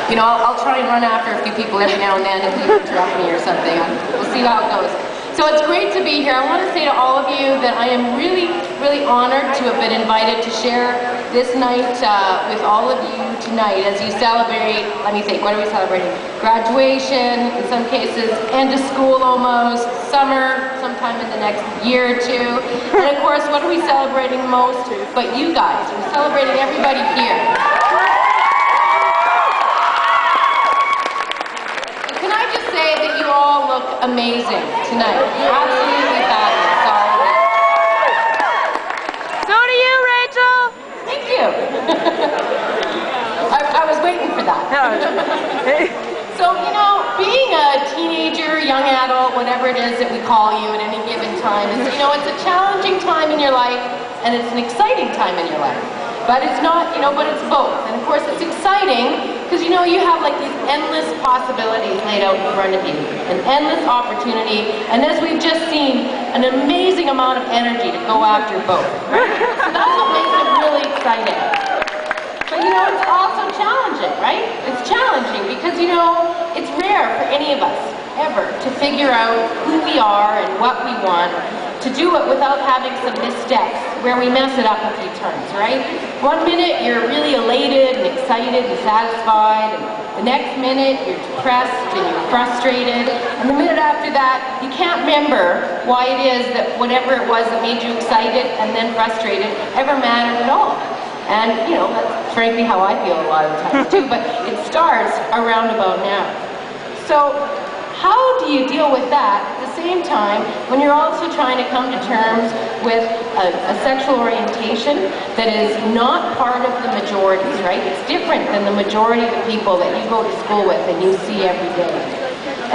You know, I'll try and run after a few people every now and then if you interrupt me or something. We'll see how it goes. So it's great to be here. I want to say to all of you that I am really, really honored to have been invited to share this night with all of you tonight as you celebrate, let me think, what are we celebrating? Graduation, in some cases, end of school almost, summer, sometime in the next year or two. And of course, what are we celebrating most? But you guys, we're celebrating everybody here. Can I just say that you all look amazing tonight. Absolutely fabulous, all of you. So do you, Rachel. Thank you. I was waiting for that. So, you know, being a teenager, young adult, whatever it is that we call you at any given time, is, you know, it's a challenging time in your life, and it's an exciting time in your life. But it's not, you know, but it's both. And of course it's exciting because, you know, you have like these endless possibilities laid out in front of you, an endless opportunity, and as we've just seen, an amazing amount of energy to go after both. Right? So that's what makes it really exciting. But, you know, it's also challenging, right? It's challenging because, you know, it's rare for any of us ever to figure out who we are and what we want, to do it without having some missteps where we mess it up a few times, right? One minute you're really elated and excited and satisfied, and the next minute you're depressed and you're frustrated, and the minute after that you can't remember why it is that whatever it was that made you excited and then frustrated ever mattered at all. And, you know, that's frankly how I feel a lot of the time too, but it starts around about now. So, how do you deal with that at the same time when you're also trying to come to terms with a sexual orientation that is not part of the majorities, right? It's different than the majority of the people that you go to school with and you see every day.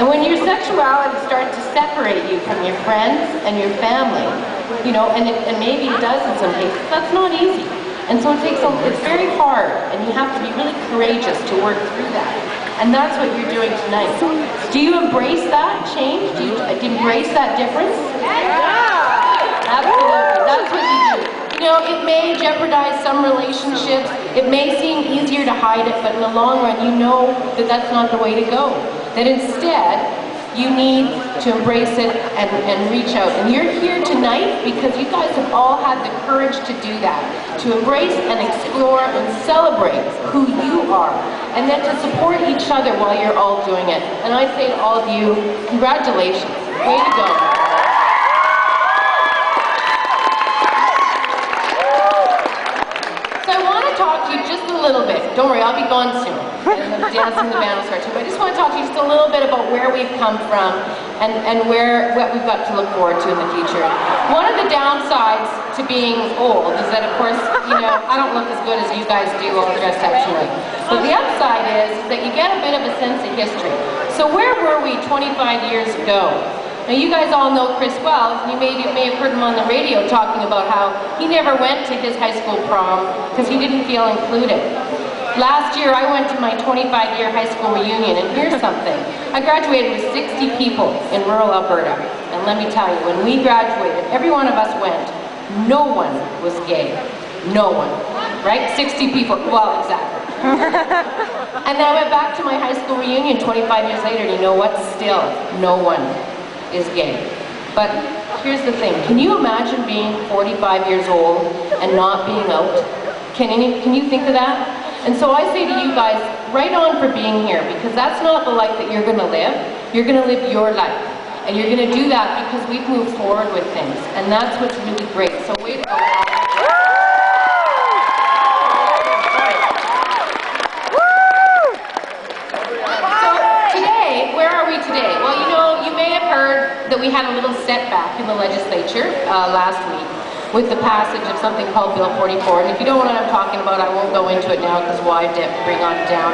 And when your sexuality starts to separate you from your friends and your family, you know, and maybe it does in some cases, that's not easy. And so it's very hard, and you have to be really courageous to work through that. And that's what you're doing tonight. Do you embrace that change? Do you embrace that difference? Yeah! Absolutely. That's what you do. You know, it may jeopardize some relationships. It may seem easier to hide it, but in the long run, you know that that's not the way to go. That instead, you need to embrace it and reach out. And you're here tonight because you guys have all had the courage to do that. To embrace and explore and celebrate who you are. And then to support each other while you're all doing it. And I say to all of you, congratulations. Way to go. So I want to talk to you just a little bit. Don't worry, I'll be gone soon. And the dance and the band will start too. But I just want to talk to you just a little bit about where we've come from and what we've got to look forward to in the future. One of the downsides to being old is that, of course, you know, I don't look as good as you guys do all dressed up tonight. But the upside is that you get a bit of a sense of history. So where were we 25 years ago? Now you guys all know Chris well, and you may have heard him on the radio talking about how he never went to his high school prom because he didn't feel included. Last year I went to my 25-year high school reunion, and here's something. I graduated with 60 people in rural Alberta, and let me tell you, when we graduated, every one of us went, no one was gay. No one. Right? 60 people. Well, exactly. And then I went back to my high school reunion 25 years later, and you know what? Still, no one is gay. But here's the thing. Can you imagine being 45 years old and not being out? Can you think of that? And so I say to you guys, right on for being here, because that's not the life that you're going to live. You're going to live your life. And you're going to do that because we've moved forward with things. And that's what's really great. So way to go. So today, where are we today? Well, you know, you may have heard that we had a little setback in the legislature last week with the passage of something called Bill 44. And if you don't know what I'm talking about, I won't go into it now because why bring on down.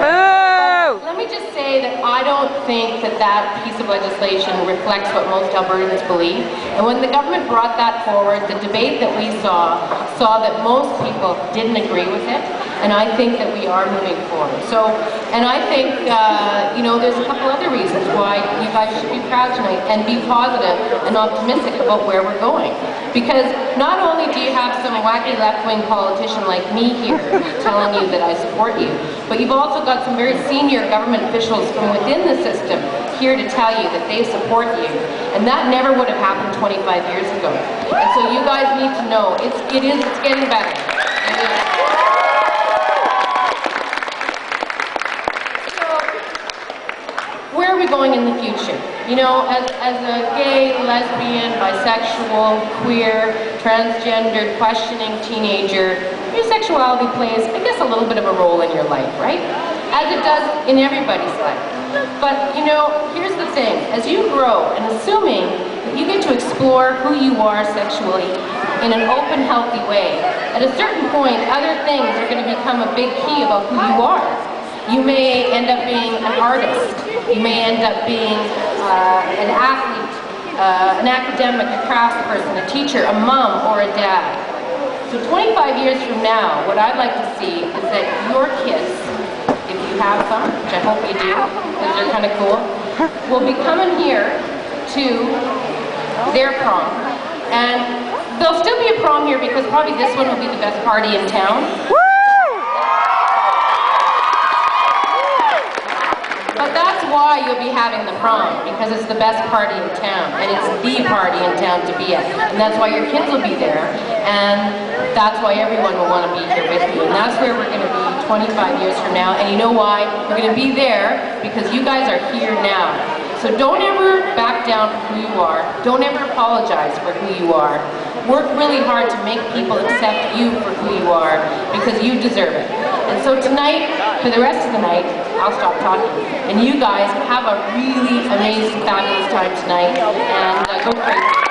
Let me just say that I don't think that that piece of legislation reflects what most Albertans believe. And when the government brought that forward, the debate that we saw that most people didn't agree with it. And I think that we are moving forward. So, and I think, you know, there's a couple other reasons why you guys should be proud tonight and be positive and optimistic about where we're going. Because not only do you have some wacky left-wing politician like me here telling you that I support you, but you've also got some very senior government officials from within the system here to tell you that they support you. And that never would have happened 25 years ago. And so you guys need to know, it's getting better. It is. So, where are we going in the future? You know, as a gay, lesbian, bisexual, queer, transgendered, questioning teenager, your sexuality plays, I guess, a little bit of a role in your life, right? As it does in everybody's life. But, you know, here's the thing. As you grow, and assuming that you get to explore who you are sexually in an open, healthy way, at a certain point, other things are going to become a big key about who you are. You may end up being an artist. You may end up being an athlete, an academic, a craftsperson, a teacher, a mom, or a dad. So 25 years from now, what I'd like to see is that your kids, if you have some, which I hope you do, because they're kind of cool, will be coming here to their prom. And there'll still be a prom here because probably this one will be the best party in town. But that's why you'll be having the prom, because it's the best party in town, and it's the party in town to be at. And that's why your kids will be there, and that's why everyone will want to be here with you. And that's where we're going to be 25 years from now. And you know why? We're going to be there because you guys are here now. So don't ever back down from who you are. Don't ever apologize for who you are. Work really hard to make people accept you for who you are, because you deserve it. And so tonight, for the rest of the night, I'll stop talking. And you guys have a really amazing, fabulous time tonight, and go crazy.